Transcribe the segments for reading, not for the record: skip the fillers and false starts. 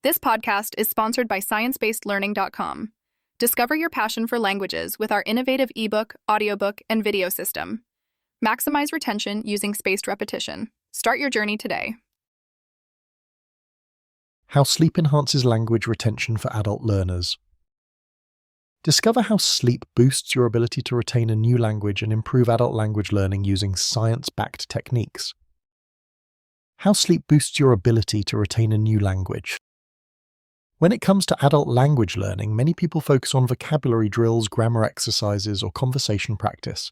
This podcast is sponsored by ScienceBasedLearning.com. Discover your passion for languages with our innovative ebook, audiobook, and video system. Maximize retention using spaced repetition. Start your journey today. How sleep enhances language retention for adult learners. Discover how sleep boosts your ability to retain a new language and improve adult language learning using science-backed techniques. How sleep boosts your ability to retain a new language. When it comes to adult language learning, many people focus on vocabulary drills, grammar exercises, or conversation practice.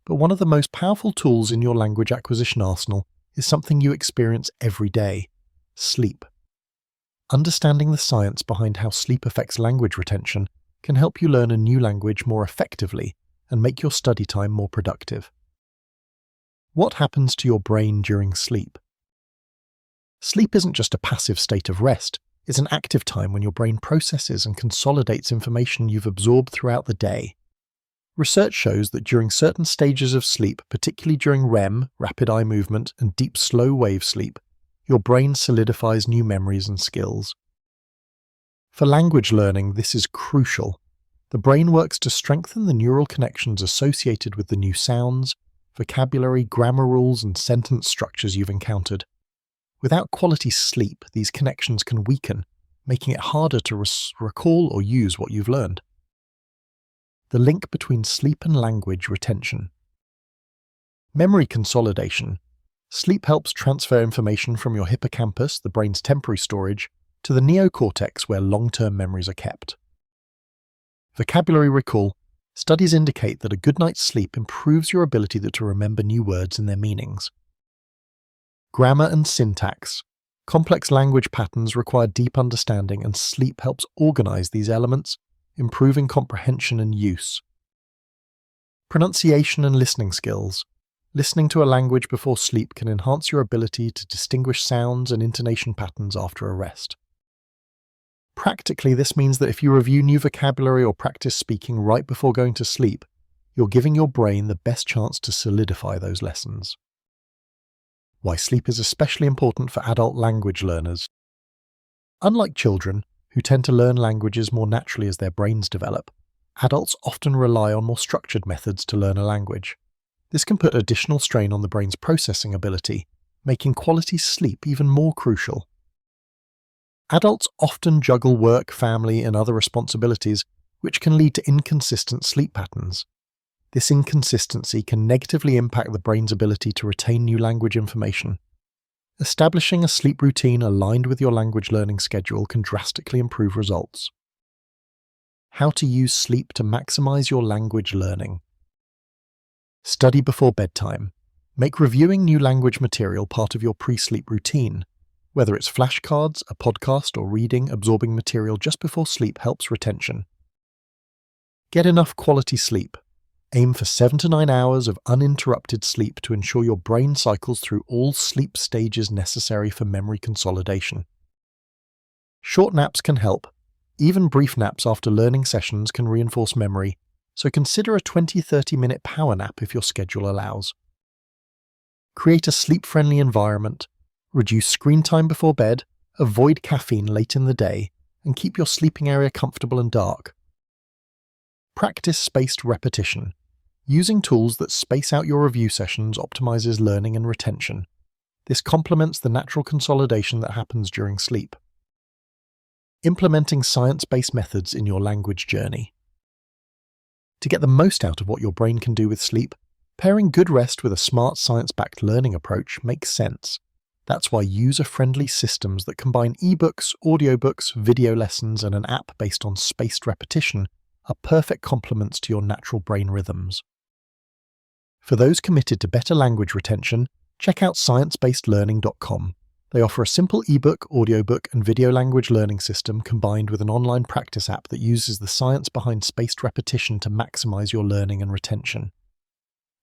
But one of the most powerful tools in your language acquisition arsenal is something you experience every day: sleep. Understanding the science behind how sleep affects language retention can help you learn a new language more effectively and make your study time more productive. What happens to your brain during sleep? Sleep isn't just a passive state of rest. It's an active time when your brain processes and consolidates information you've absorbed throughout the day. Research shows that during certain stages of sleep, particularly during REM, rapid eye movement, and deep slow wave sleep, your brain solidifies new memories and skills. For language learning, this is crucial. The brain works to strengthen the neural connections associated with the new sounds, vocabulary, grammar rules, and sentence structures you've encountered. Without quality sleep, these connections can weaken, making it harder to recall or use what you've learned. The link between sleep and language retention. Memory consolidation. Sleep helps transfer information from your hippocampus, the brain's temporary storage, to the neocortex where long-term memories are kept. Vocabulary recall. Studies indicate that a good night's sleep improves your ability to remember new words and their meanings. Grammar and syntax. Complex language patterns require deep understanding, and sleep helps organize these elements, improving comprehension and use. Pronunciation and listening skills. Listening to a language before sleep can enhance your ability to distinguish sounds and intonation patterns after a rest. Practically, this means that if you review new vocabulary or practice speaking right before going to sleep, you're giving your brain the best chance to solidify those lessons. Why sleep is especially important for adult language learners. Unlike children, who tend to learn languages more naturally as their brains develop, adults often rely on more structured methods to learn a language. This can put additional strain on the brain's processing ability, making quality sleep even more crucial. Adults often juggle work, family, and other responsibilities, which can lead to inconsistent sleep patterns. This inconsistency can negatively impact the brain's ability to retain new language information. Establishing a sleep routine aligned with your language learning schedule can drastically improve results. How to use sleep to maximize your language learning. Study before bedtime. Make reviewing new language material part of your pre-sleep routine. Whether it's flashcards, a podcast, or reading, absorbing material just before sleep helps retention. Get enough quality sleep. Aim for 7 to 9 hours of uninterrupted sleep to ensure your brain cycles through all sleep stages necessary for memory consolidation. Short naps can help. Even brief naps after learning sessions can reinforce memory, so consider a 20-30 minute power nap if your schedule allows. Create a sleep-friendly environment. Reduce screen time before bed, avoid caffeine late in the day, and keep your sleeping area comfortable and dark. Practice spaced repetition. Using tools that space out your review sessions optimizes learning and retention. This complements the natural consolidation that happens during sleep. Implementing science-based methods in your language journey. To get the most out of what your brain can do with sleep, pairing good rest with a smart science-backed learning approach makes sense. That's why user-friendly systems that combine ebooks, audiobooks, video lessons, and an app based on spaced repetition are perfect complements to your natural brain rhythms. For those committed to better language retention, check out ScienceBasedLearning.com. They offer a simple ebook, audiobook, and video language learning system combined with an online practice app that uses the science behind spaced repetition to maximize your learning and retention.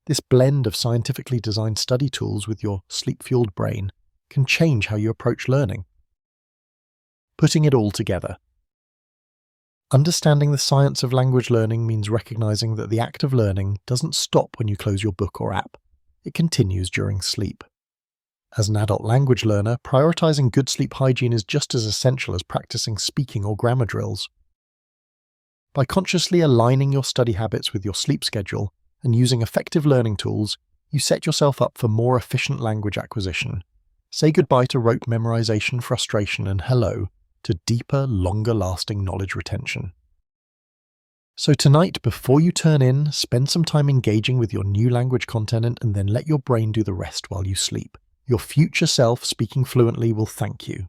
This blend of scientifically designed study tools with your sleep-fueled brain can change how you approach learning. Putting it all together. Understanding the science of language learning means recognizing that the act of learning doesn't stop when you close your book or app. It continues during sleep. As an adult language learner, prioritizing good sleep hygiene is just as essential as practicing speaking or grammar drills. By consciously aligning your study habits with your sleep schedule and using effective learning tools, you set yourself up for more efficient language acquisition. Say goodbye to rote memorization frustration and hello to deeper, longer-lasting knowledge retention. So tonight, before you turn in, spend some time engaging with your new language content and then let your brain do the rest while you sleep. Your future self speaking fluently will thank you.